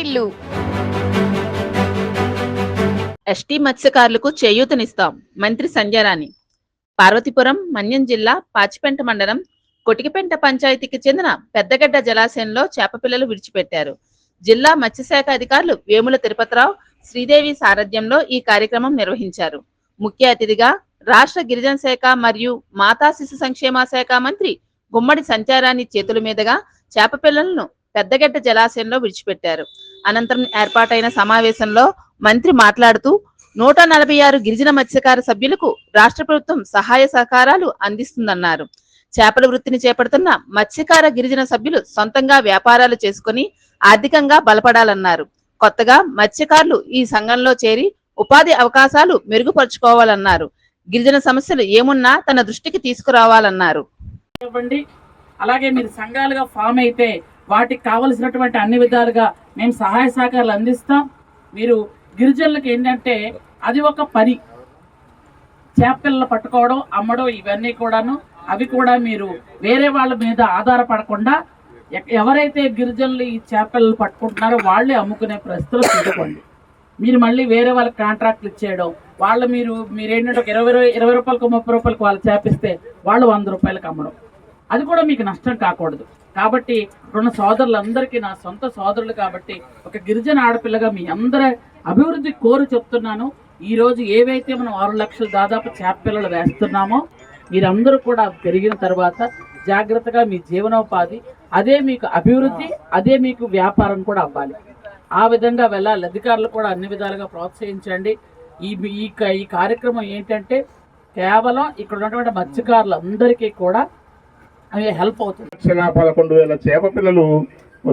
వాటిల్లు. ST మత్స్యకారులకు చేయూతనిస్తాం మంత్రి సంధ్యారాణి. పార్వతీపురం మన్యం జిల్లా పాచిపెంట మండలం కొటికిపెంట పంచాయతీకి చెందిన పెద్దగడ్డ జలాశయంలో చేపపిల్లలు విడిచిపెట్టారు. జిల్లా మత్స్యశాఖ అధికారులు వేముల తిరుపతిరావు, శ్రీదేవి సారథ్యంలో ఈ కార్యక్రమం నిర్వహించారు. ముఖ్య అతిథిగా రాష్ట్ర గిరిజన శాఖ మరియు మాతా శిశు సంక్షేమ శాఖ మంత్రి గుమ్మడి సంధ్యారాణి చేతుల మీదుగా చేపపిల్లలను పెద్దగడ్డ జలాశయంలో విడిచిపెట్టారు. అనంతరం ఏర్పాటైన సమావేశంలో మంత్రి మాట్లాడుతూ 146 గిరిజన మత్స్యకార సభ్యులకు రాష్ట్ర ప్రభుత్వం సహాయ సహకారాలు అందిస్తుందన్నారు. చేపల వృత్తిని చేపడుతున్న మత్స్యకార గిరిజన సభ్యులు సొంతంగా వ్యాపారాలు చేసుకుని ఆర్థికంగా బలపడాలన్నారు. కొత్తగా మత్స్యకారులు ఈ సంఘంలో చేరి ఉపాధి అవకాశాలు మెరుగుపరుచుకోవాలన్నారు. గిరిజన సమస్యలు ఏమున్నా తన దృష్టికి తీసుకురావాలన్నారు. అలాగే మీరు సంఘాలుగా ఫామ్ అయితే వాటికి కావలసినటువంటి అన్ని విధాలుగా మేము సహాయ సహకారాలు అందిస్తాం. మీరు గిరిజనులకు ఏంటంటే అది ఒక పని, చేపపిల్లలు పట్టుకోవడం, అమ్మడం, ఇవన్నీ కూడాను. అవి కూడా మీరు వేరే వాళ్ళ మీద ఆధారపడకుండా ఎవరైతే గిరిజనులు ఈ చేపపిల్లలు పట్టుకుంటున్నారో వాళ్ళే అమ్ముకునే పరిస్థితులు చూసుకోండి. మీరు మళ్ళీ వేరే వాళ్ళకి కాంట్రాక్ట్లు ఇచ్చేయడం, వాళ్ళు మీరేంటంటే ఒక 20 రూపాయలకు 30 రూపాయలకు వాళ్ళు చేపిస్తే వాళ్ళు 100 రూపాయలకు అమ్మడం, అది కూడా మీకు నష్టం కాకూడదు. కాబట్టి ఉన్న సోదరులందరికీ నా సొంత సోదరులు కాబట్టి ఒక గిరిజన ఆడపిల్లగా మీ అందరి అభివృద్ధి కోరు చెప్తున్నాను. ఈరోజు ఏవైతే మనం 6 లక్షలు దాదాపు చేపపిల్లలు వేస్తున్నామో మీరందరూ కూడా పెరిగిన తర్వాత జాగ్రత్తగా మీ జీవనోపాధి, అదే మీకు అభివృద్ధి, అదే మీకు వ్యాపారం కూడా అవ్వాలి. ఆ విధంగా వెళ్ళాలి. అధికారులు కూడా అన్ని విధాలుగా ప్రోత్సహించండి. ఈ కార్యక్రమం ఏంటంటే కేవలం ఇక్కడ ఉన్నటువంటి మత్స్యకారులందరికీ కూడా అవి హెల్ప్ అవుతుంది. 11,000 చేపపిల్లలు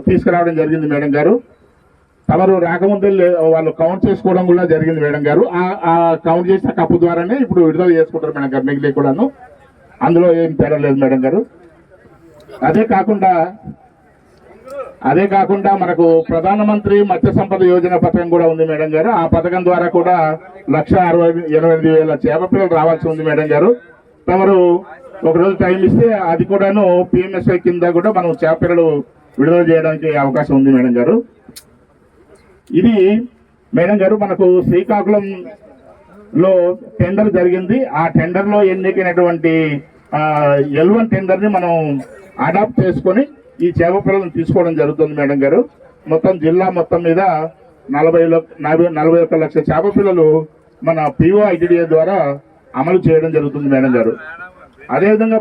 తీసుకురావడం జరిగింది మేడం గారు. తమరు రాకముందే వాళ్ళు కౌంట్ చేసుకోవడం కూడా జరిగింది మేడం గారు. ఆ కౌంట్ చేసిన కప్పు ద్వారానే ఇప్పుడు విడుదల చేసుకుంటారు మేడం గారు. మిగిలి కూడాను అందులో ఏం తేడా లేదు మేడం గారు. అదే కాకుండా మనకు ప్రధానమంత్రి మత్స్య సంపద యోజన పథకం కూడా ఉంది మేడం గారు. ఆ పథకం ద్వారా కూడా 1,68,000 చేపపిల్లలు రావాల్సి ఉంది మేడం గారు. తమరు ఒకరోజు టైం ఇస్తే అది కూడాను పిఎంఎస్ఐ కింద కూడా మనం చేపపిల్లలు విడుదల చేయడానికి అవకాశం ఉంది మేడం గారు. ఇది మేడం గారు మనకు శ్రీకాకుళంలో టెండర్ జరిగింది. ఆ టెండర్లో ఎన్నికైనటువంటి L1 టెండర్ని మనం అడాప్ట్ చేసుకొని ఈ చేపపిల్లలను తీసుకోవడం జరుగుతుంది మేడం గారు. మొత్తం జిల్లా మొత్తం మీద 41 లక్షల చేపపిల్లలు మన POITDA ద్వారా అమలు చేయడం జరుగుతుంది మేడం గారు. అదేవిధంగా